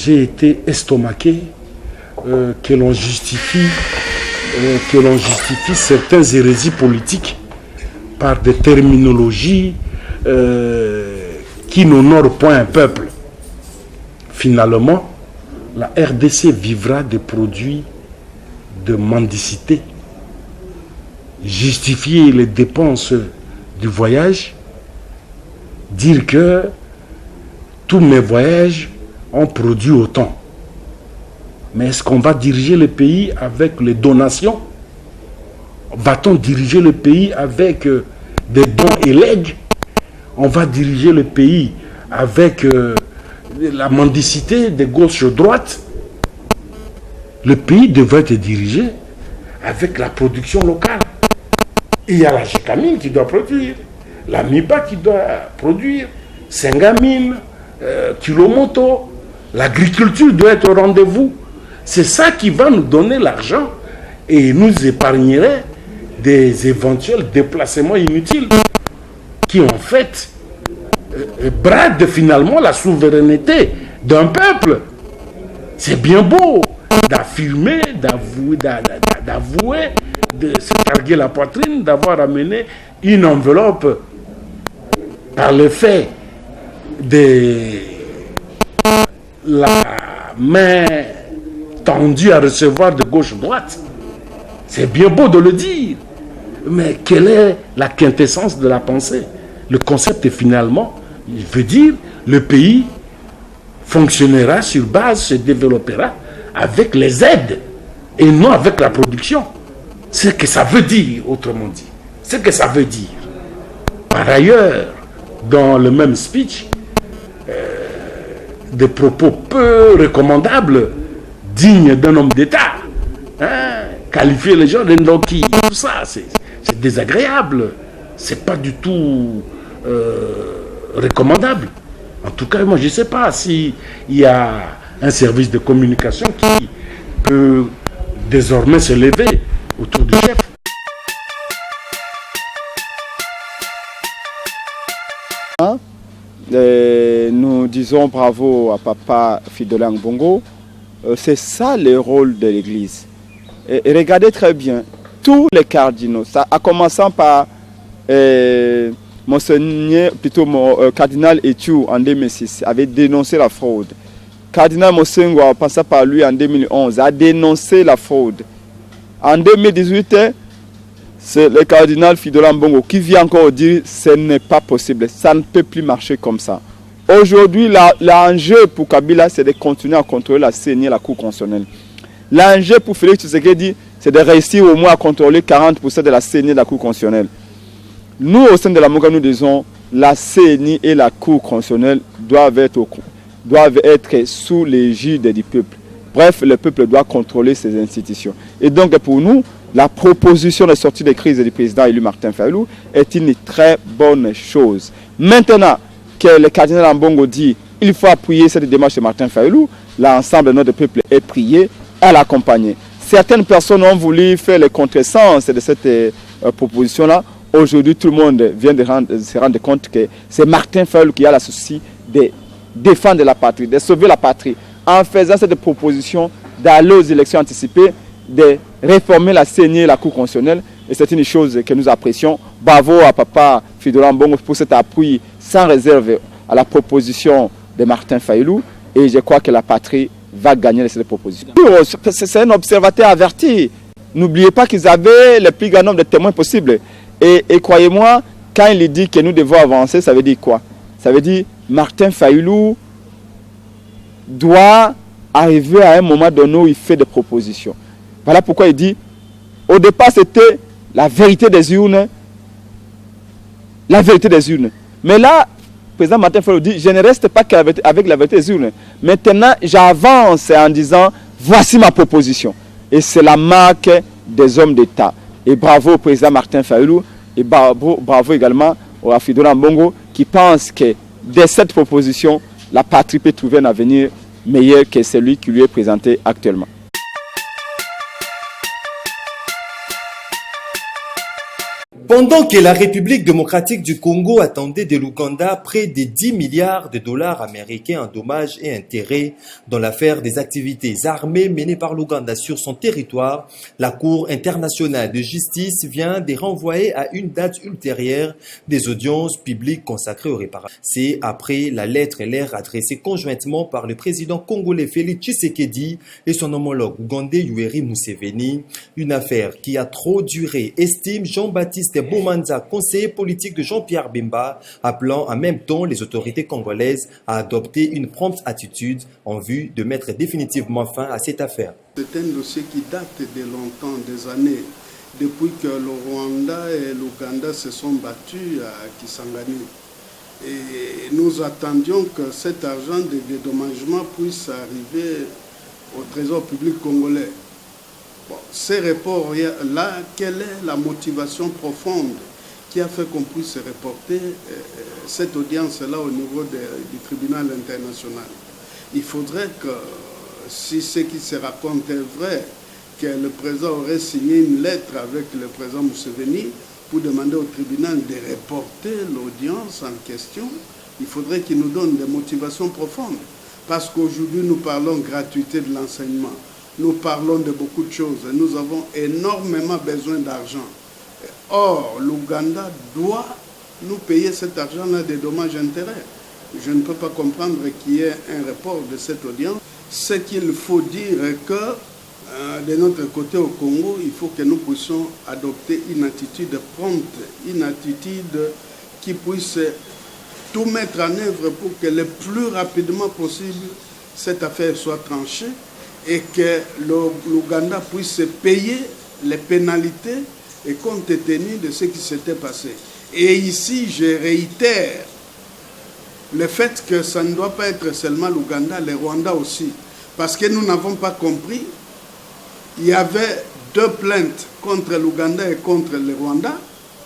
j'ai été estomaqué que l'on justifie certaines hérésies politiques par des terminologies qui n'honorent point un peuple. Finalement, la RDC vivra des produits de mendicité. Justifier les dépenses du voyage, dire que tous mes voyages ont produit autant. Mais est-ce qu'on va diriger le pays avec les donations? Va-t-on diriger le pays avec des dons et legs? On va diriger le pays avec la mendicité de gauche à droite? Le pays devrait être dirigé avec la production locale. Il y a la Gécamine qui doit produire, la MIPA qui doit produire, Sengamine, Kilomoto. L'agriculture doit être au rendez-vous. C'est ça qui va nous donner l'argent et nous épargnerait des éventuels déplacements inutiles qui en fait bradent finalement la souveraineté d'un peuple. C'est bien beau d'affirmer, d'avouer, de se targuer la poitrine, d'avoir amené une enveloppe par le fait de la main tendue à recevoir de gauche-droite. C'est bien beau de le dire, mais quelle est la quintessence de la pensée? Le concept est finalement, il veut dire, le pays fonctionnera sur base, se développera avec les aides et non avec la production. C'est ce que ça veut dire, autrement dit. C'est ce que ça veut dire. Par ailleurs, dans le même speech, des propos peu recommandables, dignes d'un homme d'État, qualifier les gens d'endoki, tout ça, c'est désagréable. C'est pas du tout recommandable. En tout cas, moi, je ne sais pas s'il y a un service de communication qui peut désormais se lever autour du chef. Nous disons bravo à Papa Fridolin Ambongo. C'est ça le rôle de l'Église. Et regardez très bien, tous les cardinaux, ça, en commençant par Monseigneur, plutôt cardinal Etiu en 2006, avait dénoncé la fraude. Cardinal Mosengo, en passant par lui en 2011, a dénoncé la fraude. En 2018, c'est le cardinal Fridolin Ambongo qui vient encore dire que ce n'est pas possible, ça ne peut plus marcher comme ça. Aujourd'hui, l'enjeu pour Kabila, c'est de continuer à contrôler la CENI et la Cour constitutionnelle. L'enjeu pour Félix Tshisekedi, c'est de réussir au moins à contrôler 40% de la CENI et de la Cour constitutionnelle. Nous, au sein de la MOGA, nous disons la CENI et la Cour constitutionnelle doivent être sous l'égide du peuple. Bref, le peuple doit contrôler ces institutions. Et donc, pour nous, la proposition de sortie de crise du président élu Martin Fayulu est une très bonne chose. Maintenant que le cardinal Ambongo dit qu'il faut appuyer cette démarche de Martin Fayulu, l'ensemble de notre peuple est prié à l'accompagner. Certaines personnes ont voulu faire le contresens de cette proposition-là. Aujourd'hui, tout le monde vient de se rendre compte que c'est Martin Fayulu qui a la souci de défendre la patrie, de sauver la patrie, en faisant cette proposition d'aller aux élections anticipées, de réformer la CENI et la Cour constitutionnelle. Et c'est une chose que nous apprécions. Bravo à Papa Fridolin Ambongo pour cet appui sans réserve à la proposition de Martin Fayulu. Et je crois que la patrie va gagner cette proposition. C'est un observateur averti. N'oubliez pas qu'ils avaient le plus grand nombre de témoins possible. Et croyez-moi, quand il dit que nous devons avancer, ça veut dire quoi? Ça veut dire Martin Fayulu doit arriver à un moment donné où il fait des propositions. Voilà pourquoi il dit, au départ c'était la vérité des urnes. La vérité des urnes. Mais là, le président Martin Fayulu dit, je ne reste pas avec la vérité des urnes. Maintenant, j'avance en disant, voici ma proposition. Et c'est la marque des hommes d'État. Et bravo au président Martin Fayulu et bravo également au Fridolin Ambongo qui pense que de cette proposition, la patrie peut trouver un avenir meilleur que celui qui lui est présenté actuellement. Pendant que la République démocratique du Congo attendait de l'Ouganda près de 10 milliards de dollars américains en dommages et intérêts dans l'affaire des activités armées menées par l'Ouganda sur son territoire, la Cour internationale de justice vient de renvoyer à une date ultérieure des audiences publiques consacrées aux réparations. C'est après la lettre LR adressée conjointement par le président congolais Félix Tshisekedi et son homologue ougandais Yoweri Museveni, une affaire qui a trop duré, estime Jean-Baptiste Boumanza, conseiller politique de Jean-Pierre Bemba, appelant en même temps les autorités congolaises à adopter une prompte attitude en vue de mettre définitivement fin à cette affaire. C'est un dossier qui date de longtemps, des années, depuis que le Rwanda et l'Ouganda se sont battus à Kisangani. Et nous attendions que cet argent de dédommagement puisse arriver au trésor public congolais. Bon, ces reports-là, quelle est la motivation profonde qui a fait qu'on puisse reporter cette audience-là au niveau du tribunal international? Il faudrait que, si ce qui se raconte est vrai, que le président aurait signé une lettre avec le président Museveni pour demander au tribunal de reporter l'audience en question, il faudrait qu'il nous donne des motivations profondes. Parce qu'aujourd'hui, nous parlons gratuité de l'enseignement. Nous parlons de beaucoup de choses. Nous avons énormément besoin d'argent. Or, l'Ouganda doit nous payer cet argent-là des dommages et intérêts. Je ne peux pas comprendre qu'il y ait un report de cette audience. Ce qu'il faut dire est que, de notre côté au Congo, il faut que nous puissions adopter une attitude prompte, une attitude qui puisse tout mettre en œuvre pour que le plus rapidement possible cette affaire soit tranchée et que l'Ouganda puisse payer les pénalités et compte tenu de ce qui s'était passé. Et ici, je réitère le fait que ça ne doit pas être seulement l'Ouganda, le Rwanda aussi. Parce que nous n'avons pas compris, il y avait 2 plaintes contre l'Ouganda et contre le Rwanda,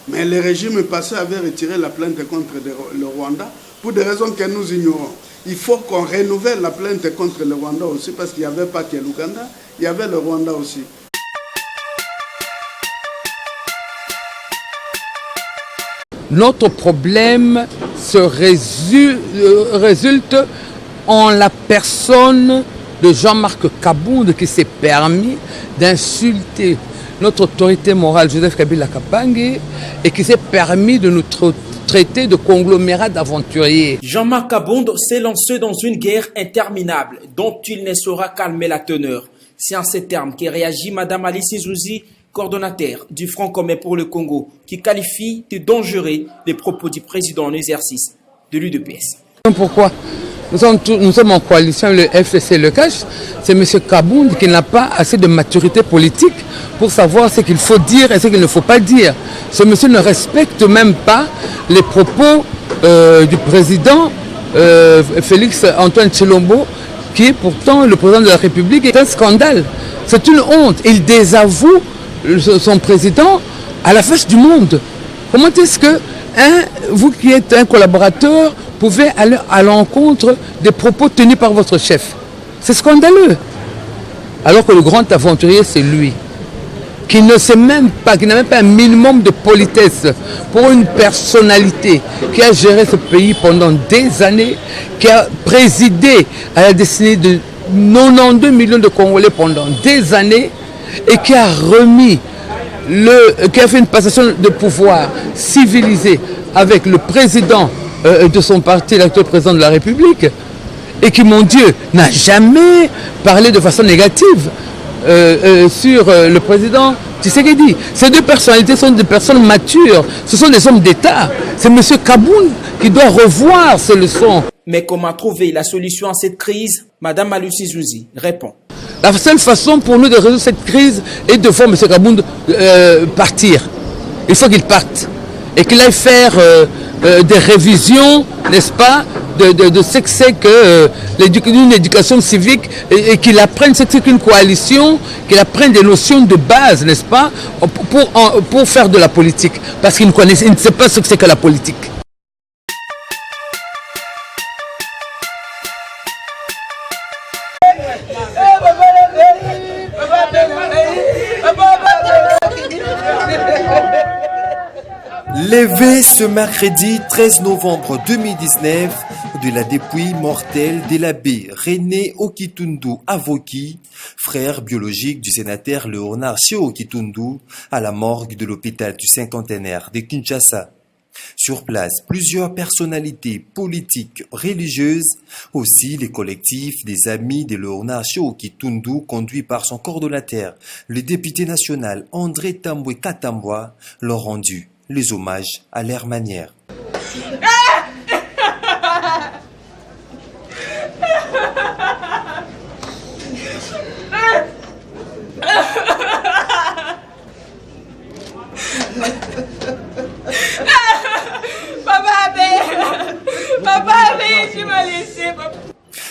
mais le régime passé avait retiré la plainte contre le Rwanda pour des raisons que nous ignorons. Il faut qu'on renouvelle la plainte contre le Rwanda aussi, parce qu'il n'y avait pas que l'Ouganda, il y avait le Rwanda aussi. Notre problème se résulte en la personne de Jean-Marc Kabound qui s'est permis d'insulter notre autorité morale, Joseph Kabila Kabange, et qui s'est permis de nous traité de conglomérat d'aventuriers. Jean-Marc Kabound s'est lancé dans une guerre interminable dont il ne saura calmer la teneur. C'est en ces termes qu'est réagi Mme Alice Zouzi, coordonnateur du Front commun pour le Congo, qui qualifie de dangereux les propos du président en exercice de l'UDPS. Pourquoi nous sommes en coalition, le FCC le cache, c'est M. Kabound qui n'a pas assez de maturité politique pour savoir ce qu'il faut dire et ce qu'il ne faut pas dire. Ce monsieur ne respecte même pas les propos du président Félix Antoine Tshilombo, qui est pourtant le président de la République. C'est un scandale, c'est une honte. Il désavoue son président à la face du monde. Comment est-ce que vous qui êtes un collaborateur pouvez aller à l'encontre des propos tenus par votre chef? C'est scandaleux. Alors que le grand aventurier, c'est lui, qui ne sait même pas, qui n'a même pas un minimum de politesse pour une personnalité qui a géré ce pays pendant des années, qui a présidé à la destinée de 92 millions de Congolais pendant des années et qui a remis, qui a fait une passation de pouvoir civilisée avec le président de son parti, l'actuel président de la République, et qui, mon Dieu, n'a jamais parlé de façon négative sur le président Tshisekedi. Ces deux personnalités sont des personnes matures, ce sont des hommes d'État. C'est M. Kabound qui doit revoir ces leçons. Mais comment trouver la solution à cette crise? Madame Alusi Zouzi répond. La seule façon pour nous de résoudre cette crise est de voir M. Kabound partir. Il faut qu'il parte et qu'il aille faire des révisions, n'est-ce pas, de ce que c'est une éducation civique et qu'il apprenne ce que c'est qu'une coalition, qu'il apprenne des notions de base, n'est-ce pas, pour faire de la politique. Parce qu'il ne sait pas ce que c'est que la politique. Levé ce mercredi 13 novembre 2019 de la dépouille mortelle de l'abbé René Okitundu Avoki, frère biologique du sénateur Léonard Okitundu, à la morgue de l'hôpital du cinquantenaire de Kinshasa. Sur place, plusieurs personnalités politiques, religieuses, aussi les collectifs des amis de Léonard Okitundu conduits par son coordonnateur, le député national André Tambwe Katambwa, l'ont rendu les hommages à leur manière.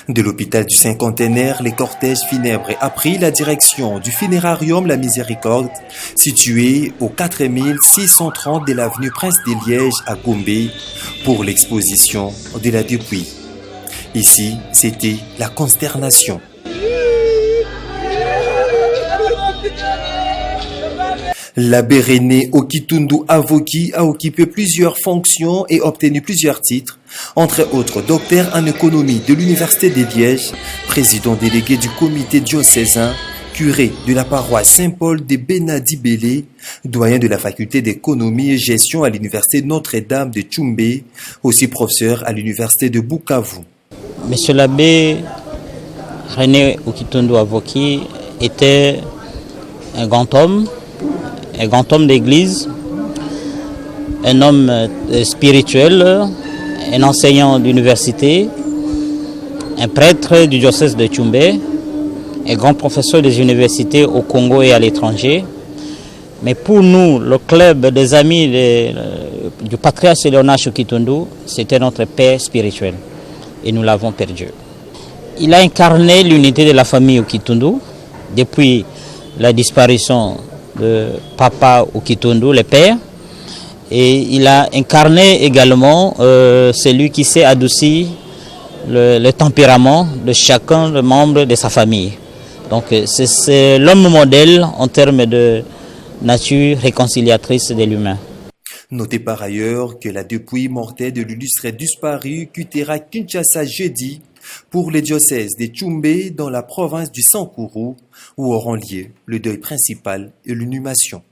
De l'hôpital du cinquantenaire, les cortèges funèbres a pris la direction du funérarium La Miséricorde, situé au 4630 de l'avenue Prince des Lièges à Gombe, pour l'exposition de la dépouille. Ici, c'était la consternation. L'abbé René Okitundu Avoki a occupé plusieurs fonctions et obtenu plusieurs titres, entre autres docteur en économie de l'Université de Liège, président délégué du comité diocésain, curé de la paroisse Saint-Paul de Benadi-Bélé, doyen de la faculté d'économie et gestion à l'Université Notre-Dame de Tchoumbé, aussi professeur à l'Université de Bukavu. Monsieur l'abbé René Okitundu Avoki était un grand homme d'église, un homme spirituel, un enseignant d'université, un prêtre du diocèse de Tchoumbé, un grand professeur des universités au Congo et à l'étranger. Mais pour nous, le club des amis du patriarche Léonard Okitundu, c'était notre père spirituel et nous l'avons perdu. Il a incarné l'unité de la famille Okitundu depuis la disparition de Papa Okitundu, le père, et il a incarné également celui qui sait adoucir le tempérament de chacun des membres de sa famille. Donc c'est l'homme modèle en termes de nature réconciliatrice de l'humain. Notez par ailleurs que la dépouille mortelle de l'illustre disparu quittera Kinshasa jeudi pour les diocèses de Tchoumbé dans la province du Sankuru, où auront lieu le deuil principal et l'inhumation.